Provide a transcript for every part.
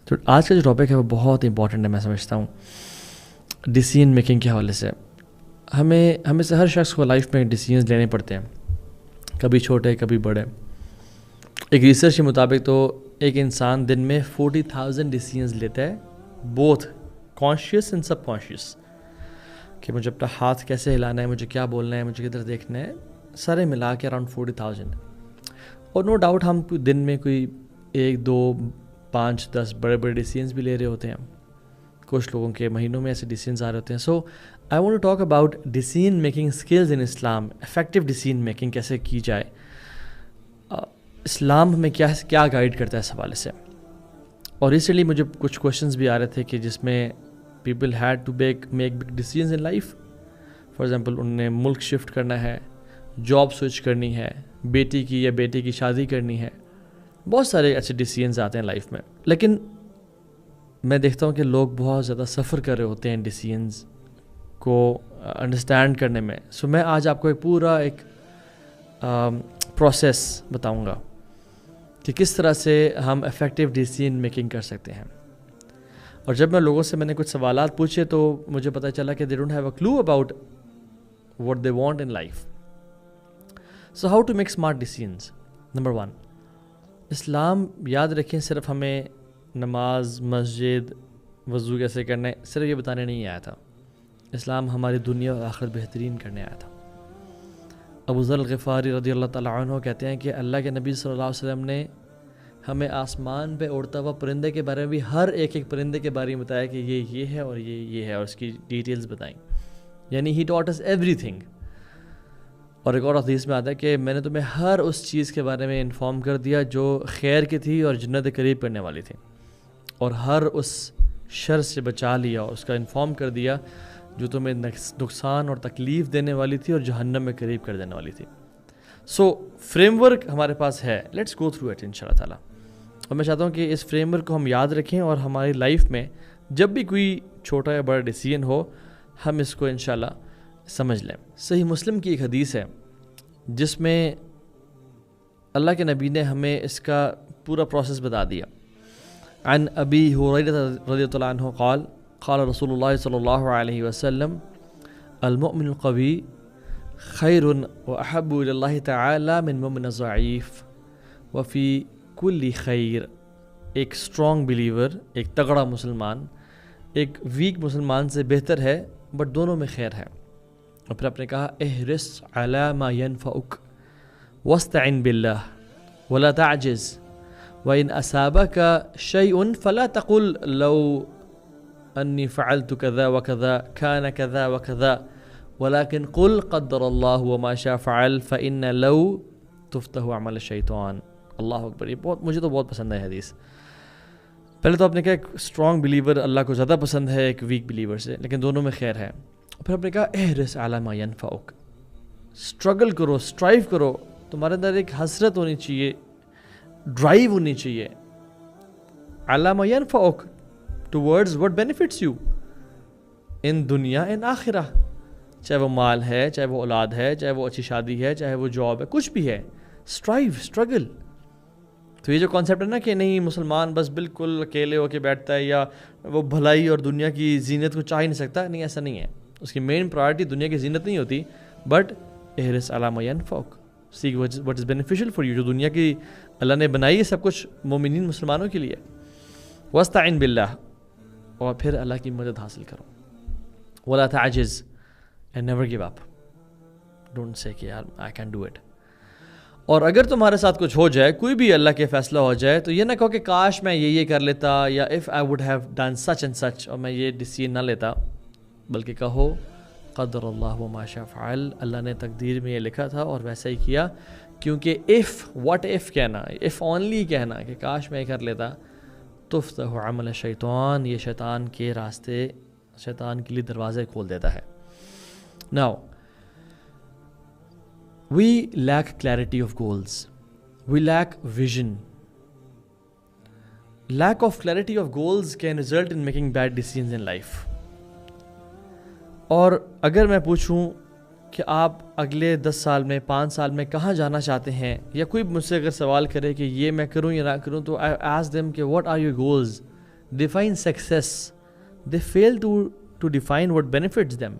تو آج کا جو ٹاپک ہے وہ بہت امپورٹنٹ ہے، میں سمجھتا ہوں، ڈیسیژن میکنگ کے حوالے سے۔ ہمیں سے ہر شخص کو لائف میں ڈیسیژنز لینے پڑتے ہیں، کبھی چھوٹے کبھی بڑے۔ ایک ریسرچ کے مطابق تو ایک انسان دن میں 40,000 ڈیسیژنز لیتا ہے، both conscious and sub conscious, کہ مجھے اپنا ہاتھ کیسے ہلانا ہے، مجھے کیا بولنا ہے، مجھے کدھر دیکھنا ہے، سارے ملا کے اراؤنڈ 40,000۔ اور نو ڈاؤٹ ہم دن میں کوئی 1 2 5 10 بڑے بڑے ڈیسیژنز بھی لے رہے ہوتے ہیں، کچھ لوگوں کے مہینوں میں ایسے ڈیسیژنز آ رہے ہوتے ہیں۔ So I want to talk about decision making skills in Islam, effective decision making کیسے کی جائے، اسلام ہمیں کیا گائیڈ کرتا ہے اس حوالے سے۔ اور ریسنٹلی مجھے کچھ کویشچنز بھی آ رہے تھے کہ جس میں people had to make big decisions in life. For example انہوں نے ملک شفٹ کرنا ہے، جاب سوئچ کرنی ہے، بیٹی کی یا بیٹے کی شادی کرنی ہے، بہت سارے ایسے ڈیسیژنز آتے ہیں لائف میں۔ لیکن میں دیکھتا ہوں کہ لوگ بہت زیادہ سفر کر رہے ہوتے ہیں ڈیسیژنز کو انڈرسٹینڈ کرنے میں۔ سو میں آج آپ کو ایک پروسیس بتاؤں گا کہ کس طرح سے ہم افیکٹو ڈیسیژن میکنگ کر سکتے ہیں۔ اور جب میں نے کچھ سوالات پوچھے تو مجھے پتہ چلا کہ they don't have a clue about what they want in life. So how to make smart decisions? Number 1, اسلام یاد رکھیں صرف ہمیں نماز، مسجد، وضو کیسے کرنا ہے صرف یہ بتانے نہیں آیا تھا۔ اسلام ہماری دنیا اور آخرت بہترین کرنے آیا تھا۔ ابو ذر الغفاری رضی اللہ تعالیٰ عنہ کہتے ہیں کہ اللہ کے نبی صلی اللہ علیہ وسلم نے ہمیں آسمان پہ اڑتا ہوا پرندے کے بارے میں بھی ہر ایک پرندے کے بارے میں بتایا کہ یہ ہے اور یہ ہے، اور اس کی ڈیٹیلز بتائیں، یعنی ہی ٹاٹ اس ایوری تھنگ۔ اور ایک اور حدیث میں آتا ہے کہ میں نے تمہیں ہر اس چیز کے بارے میں انفارم کر دیا جو خیر کی تھی اور جنت قریب کرنے والی تھی، اور ہر اس شر سے بچا لیا اور اس کا انفارم کر دیا جو تمہیں نقصان اور تکلیف دینے والی تھی اور جہنم میں قریب کر دینے والی تھی۔ سو فریم ورک ہمارے پاس ہے، let's go through it in شاء اللہ تعالیٰ۔ اور میں چاہتا ہوں کہ اس فریم ورک کو ہم یاد رکھیں اور ہماری لائف میں جب بھی کوئی چھوٹا یا بڑا ڈیسیژن ہو ہم اس کو انشاءاللہ سمجھ لیں۔ صحیح مسلم کی ایک حدیث ہے جس میں اللہ کے نبی نے ہمیں اس کا پورا پروسیس بتا دیا۔ عن ابی ہریرہ رضی اللہ عنہ قال قال رسول اللہ صلی اللہ علیہ وسلم المؤمن القوی خیر واحب الی اللہ تعالی من مؤمن ضعیف وفی کل خیر۔ ایک اسٹرانگ بلیور، ایک تگڑا مسلمان ایک ویک مسلمان سے بہتر ہے، بٹ دونوں میں خیر ہے۔ اور پھر آپ نے کہا احرص علی ما ینفعک واستعن باللہ ولا تعجز وإن أصابك شيء فلا تقل لو أني فعلت كذا وكذا كان كذا وكذا ولكن قل قدر الله وما شاء فعل فإن لو تفتح عمل الشيطان۔ اللہ اکبر، یہ مجھے تو بہت پسند ہے حدیث۔ پہلے تو آپ نے کہا ایک اسٹرانگ بلیور اللہ کو زیادہ پسند ہے ایک ویک بلیور سے، لیکن دونوں میں خیر ہے۔ پھر آپ نے کہا احرص علی ما ینفعک، اسٹرگل کرو، اسٹرائیو کرو، تمہارے اندر ایک حسرت ہونی چاہیے، ڈرائیو ہونی چاہیے، علی ما ینفعک ٹورڈز what benefits you ان دنیا ان آخرہ، چاہے وہ مال ہے، چاہے وہ اولاد ہے، چاہے وہ اچھی شادی ہے، چاہے وہ جاب ہے، کچھ بھی ہے، اسٹرائیو، اسٹرگل۔ تو یہ جو کانسیپٹ ہے نا کہ نہیں مسلمان بس بالکل اکیلے ہو کے بیٹھتا ہے یا وہ بھلائی اور دنیا کی زینت کو چاہ ہی نہیں سکتا، نہیں، ایسا نہیں ہے۔ اس کی مین پرائرٹی دنیا کی زینت نہیں ہوتی، بٹ احرص علی ما ینفعک، سیک what is beneficial for you، جو دنیا کی اللہ نے بنائی ہے سب کچھ مومنین مسلمانوں کے لیے۔ واستعن باللہ، اور پھر اللہ کی مدد حاصل کرو۔ ولا تعجز and never give up، don't say کہ یار I can do it۔ اور اگر تمہارے ساتھ کچھ ہو جائے، کوئی بھی اللہ کے فیصلہ ہو جائے، تو یہ نہ کہو کہ کاش میں یہ کر لیتا، یا if I would have done such and such، اور میں یہ ڈیسیژن نہ لیتا، بلکہ کہو قدر اللہ وما شاء فعل، اللہ نے تقدیر میں یہ لکھا تھا اور ویسا ہی کیا۔ کیونکہ what if کہنا، if only کہنا کہ کاش میں یہ کر لیتا، تفتح عمل الشیطان، یہ شیطان کے راستے، شیطان کے لیے دروازے کھول دیتا ہے۔ Now we lack clarity of goals, we lack vision. Lack of clarity of goals can result in making bad decisions in life. اور اگر میں پوچھوں کہ آپ اگلے 10 سال میں 5 سال میں کہاں جانا چاہتے ہیں، یا کوئی مجھ سے اگر سوال کرے کہ یہ میں کروں یا نہ کروں، تو I ask them کہ what are your goals define success, they fail to define what benefits them.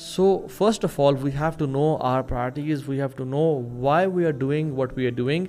So first of all we have to know our priorities, we have to know why we are doing what we are doing,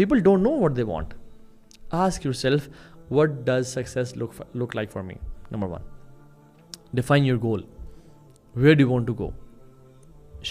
People don't know what they want. Ask yourself, what does success look like for me? Number 1, define your goal. Where do you want to go?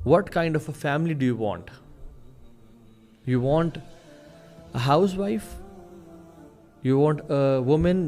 what kind of a family do you want? You want a housewife? You want a woman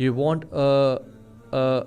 You want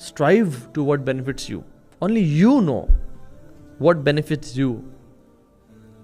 strive to what benefits you. Only you know what benefits you.